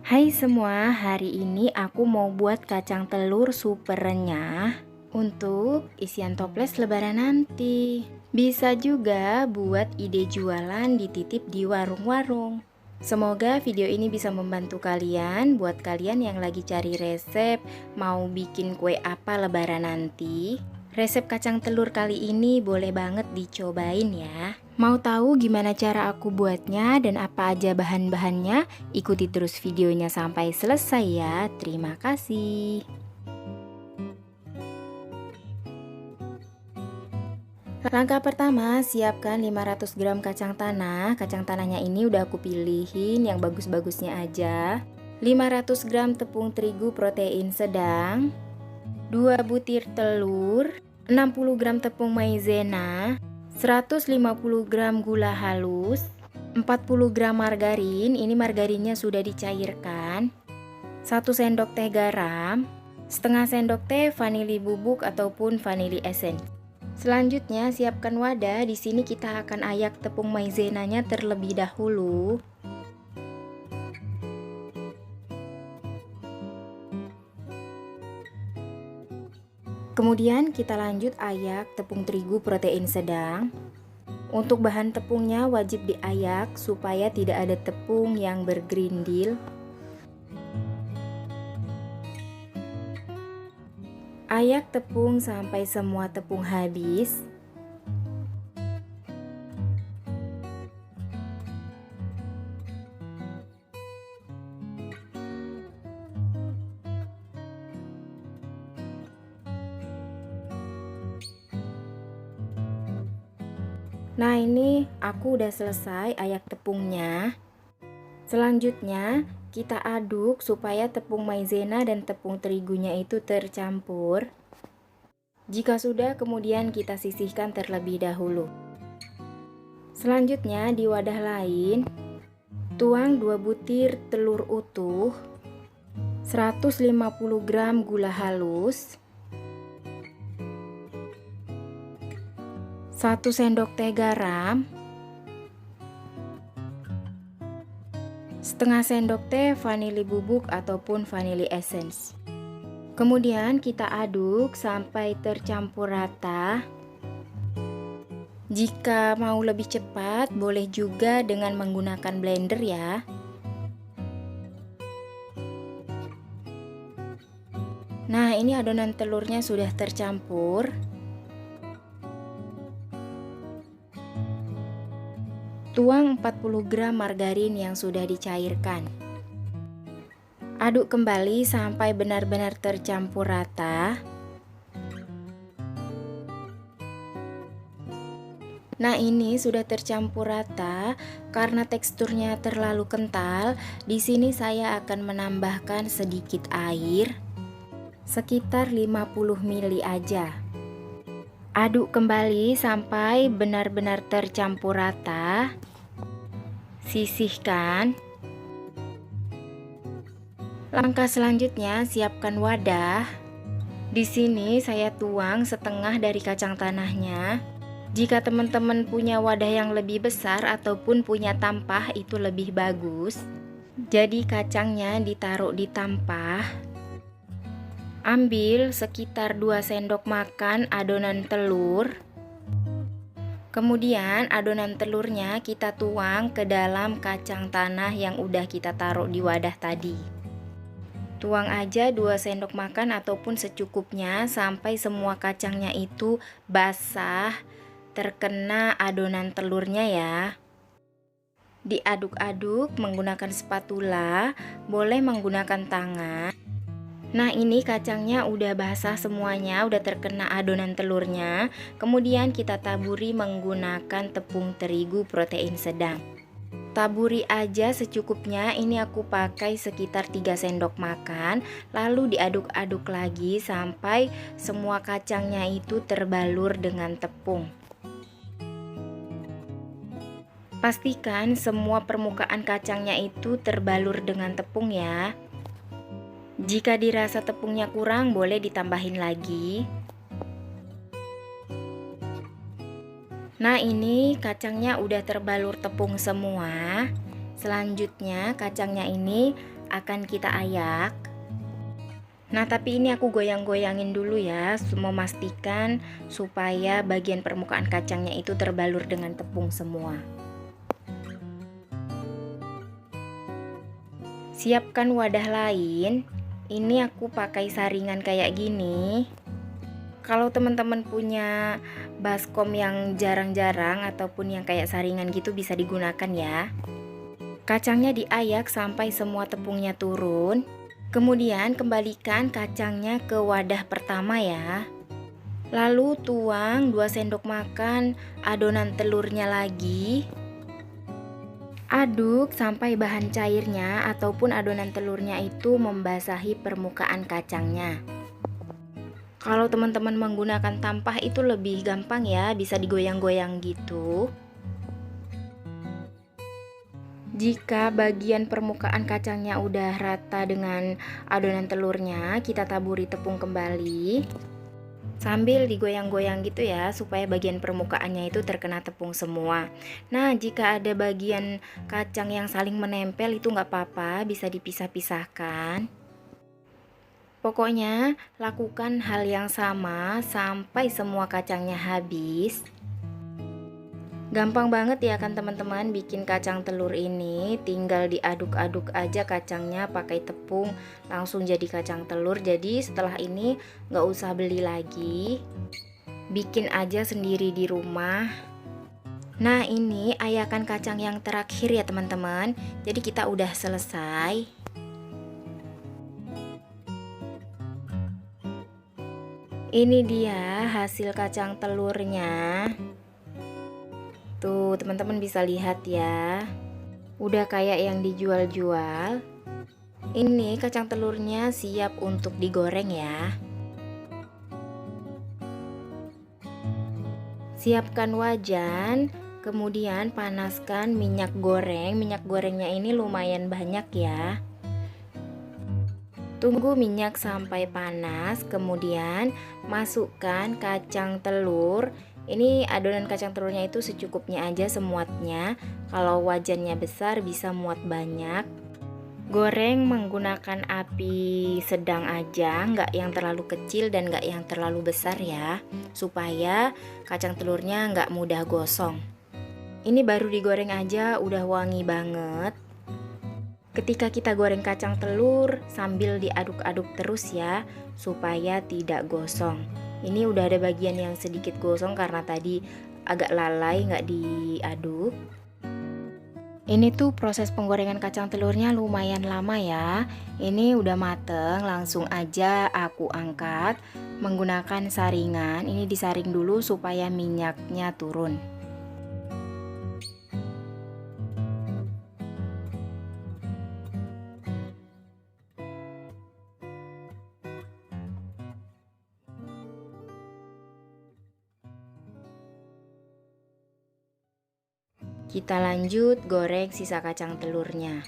Hai semua, hari ini aku mau buat kacang telur super renyah untuk isian toples lebaran nanti. Bisa juga buat ide jualan dititip di warung-warung. Semoga video ini bisa membantu kalian buat kalian yang lagi cari resep mau bikin kue apa lebaran nanti. Resep kacang telur kali ini boleh banget dicobain ya. Mau tahu gimana cara aku buatnya dan apa aja bahan-bahannya? Ikuti terus videonya sampai selesai ya. Terima kasih. Langkah pertama, siapkan 500 gram kacang tanah. Kacang tanahnya ini udah aku pilihin yang bagus-bagusnya aja. 500 gram tepung terigu protein sedang, 2 butir telur, 60 gram tepung maizena, 150 gram gula halus, 40 gram margarin, ini margarinnya sudah dicairkan, 1 sendok teh garam, setengah sendok teh vanili bubuk ataupun vanili essence. Selanjutnya siapkan wadah, di sini kita akan ayak tepung maizenanya terlebih dahulu. Kemudian kita lanjut ayak tepung terigu protein sedang. Untuk bahan tepungnya wajib diayak supaya tidak ada tepung yang bergerindil. Ayak tepung sampai semua tepung habis. Nah, ini aku udah selesai ayak tepungnya. Selanjutnya kita aduk supaya tepung maizena dan tepung terigunya itu tercampur. Jika sudah, kemudian kita sisihkan terlebih dahulu. Selanjutnya di wadah lain, tuang 2 butir telur utuh, 150 gram gula halus, 1 sendok teh garam, setengah sendok teh vanili bubuk ataupun vanili essence. Kemudian kita aduk sampai tercampur rata. Jika mau lebih cepat, boleh juga dengan menggunakan blender ya. Nah, ini adonan telurnya sudah tercampur. Tuang 40 gram margarin yang sudah dicairkan. Aduk kembali sampai benar-benar tercampur rata. Nah, ini sudah tercampur rata. Karena teksturnya terlalu kental, di sini saya akan menambahkan sedikit air, sekitar 50 ml aja. Aduk kembali sampai benar-benar tercampur rata. Sisihkan. Langkah selanjutnya, siapkan wadah. Di sini saya tuang setengah dari kacang tanahnya. Jika teman-teman punya wadah yang lebih besar ataupun punya tampah, itu lebih bagus. Jadi kacangnya ditaruh di tampah. Ambil sekitar 2 sendok makan adonan telur. Kemudian adonan telurnya kita tuang ke dalam kacang tanah yang udah kita taruh di wadah tadi. Tuang aja 2 sendok makan ataupun secukupnya sampai semua kacangnya itu basah, terkena adonan telurnya ya. Diaduk-aduk menggunakan spatula, boleh menggunakan tangan. Nah, ini kacangnya udah basah semuanya, udah terkena adonan telurnya. Kemudian kita taburi menggunakan tepung terigu protein sedang. Taburi aja secukupnya, ini aku pakai sekitar 3 sendok makan. Lalu diaduk-aduk lagi sampai semua kacangnya itu terbalur dengan tepung. Pastikan semua permukaan kacangnya itu terbalur dengan tepung ya. Jika dirasa tepungnya kurang, boleh ditambahin lagi. Nah, ini kacangnya udah terbalur tepung semua. Selanjutnya kacangnya ini akan kita ayak. Nah, tapi ini aku goyang-goyangin dulu ya, memastikan supaya bagian permukaan kacangnya itu terbalur dengan tepung semua. Siapkan wadah lain. Ini aku pakai saringan kayak gini. Kalau teman-teman punya baskom yang jarang-jarang ataupun yang kayak saringan gitu bisa digunakan ya. Kacangnya diayak sampai semua tepungnya turun. Kemudian kembalikan kacangnya ke wadah pertama ya. Lalu tuang 2 sendok makan adonan telurnya lagi. Aduk sampai bahan cairnya ataupun adonan telurnya itu membasahi permukaan kacangnya. Kalau teman-teman menggunakan tampah itu lebih gampang ya, bisa digoyang-goyang gitu. Jika bagian permukaan kacangnya udah rata dengan adonan telurnya, kita taburi tepung kembali sambil digoyang-goyang gitu ya, supaya bagian permukaannya itu terkena tepung semua. Nah, jika ada bagian kacang yang saling menempel itu nggak apa-apa, bisa dipisah-pisahkan. Pokoknya lakukan hal yang sama sampai semua kacangnya habis. Gampang banget ya kan teman-teman bikin kacang telur ini, tinggal diaduk-aduk aja kacangnya pakai tepung, langsung jadi kacang telur. Jadi setelah ini nggak usah beli lagi, bikin aja sendiri di rumah. Nah, ini ayakan kacang yang terakhir ya teman-teman. Jadi kita udah selesai. Ini dia hasil kacang telurnya. Tuh, teman-teman bisa lihat ya. Udah kayak yang dijual-jual. Ini kacang telurnya siap untuk digoreng ya. Siapkan wajan, kemudian panaskan minyak goreng. Minyak gorengnya ini lumayan banyak ya. Tunggu minyak sampai panas, kemudian masukkan kacang telur. Ini adonan kacang telurnya itu secukupnya aja, semuatnya. Kalau wajannya besar bisa muat banyak. Goreng menggunakan api sedang aja, nggak yang terlalu kecil dan nggak yang terlalu besar ya, supaya kacang telurnya nggak mudah gosong. Ini baru digoreng aja udah wangi banget. Ketika kita goreng kacang telur sambil diaduk-aduk terus ya, supaya tidak gosong. Ini udah ada bagian yang sedikit gosong karena tadi agak lalai nggak diaduk. Ini tuh proses penggorengan kacang telurnya lumayan lama ya. Ini udah mateng, langsung aja aku angkat menggunakan saringan. Ini disaring dulu supaya minyaknya turun. Kita lanjut goreng sisa kacang telurnya.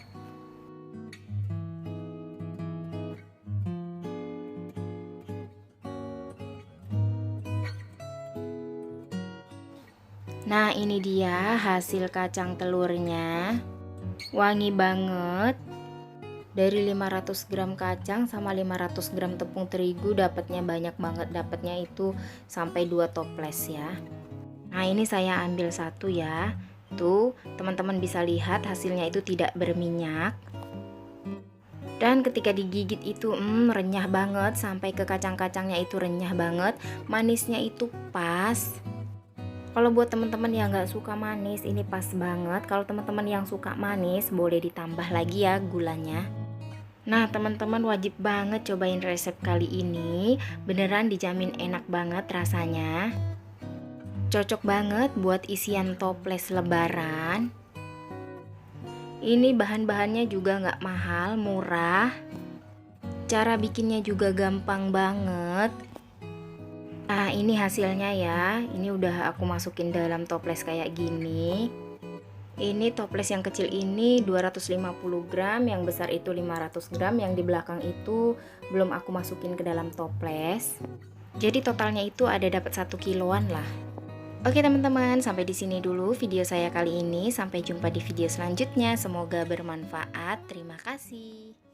Nah, ini dia hasil kacang telurnya. Wangi banget. Dari 500 gram kacang sama 500 gram tepung terigu dapatnya banyak banget. Dapatnya itu sampai 2 toples ya. Nah, ini saya ambil satu ya. Tuh, teman-teman bisa lihat hasilnya itu tidak berminyak. Dan ketika digigit itu renyah banget, sampai ke kacang-kacangnya itu renyah banget. Manisnya itu pas. Kalau buat teman-teman yang nggak suka manis, ini pas banget. Kalau teman-teman yang suka manis, boleh ditambah lagi ya gulanya. Nah, teman-teman wajib banget cobain resep kali ini. Beneran dijamin enak banget rasanya. Cocok banget buat isian toples lebaran. Ini bahan-bahannya juga nggak mahal, murah. Cara bikinnya juga gampang banget. Nah, ini hasilnya ya. Ini udah aku masukin dalam toples kayak gini. Ini toples yang kecil ini 250 gram, yang besar itu 500 gram, yang di belakang itu belum aku masukin ke dalam toples. Jadi totalnya itu ada dapat 1 kiloan lah. Oke teman-teman, sampai di sini dulu video saya kali ini. Sampai jumpa di video selanjutnya. Semoga bermanfaat. Terima kasih.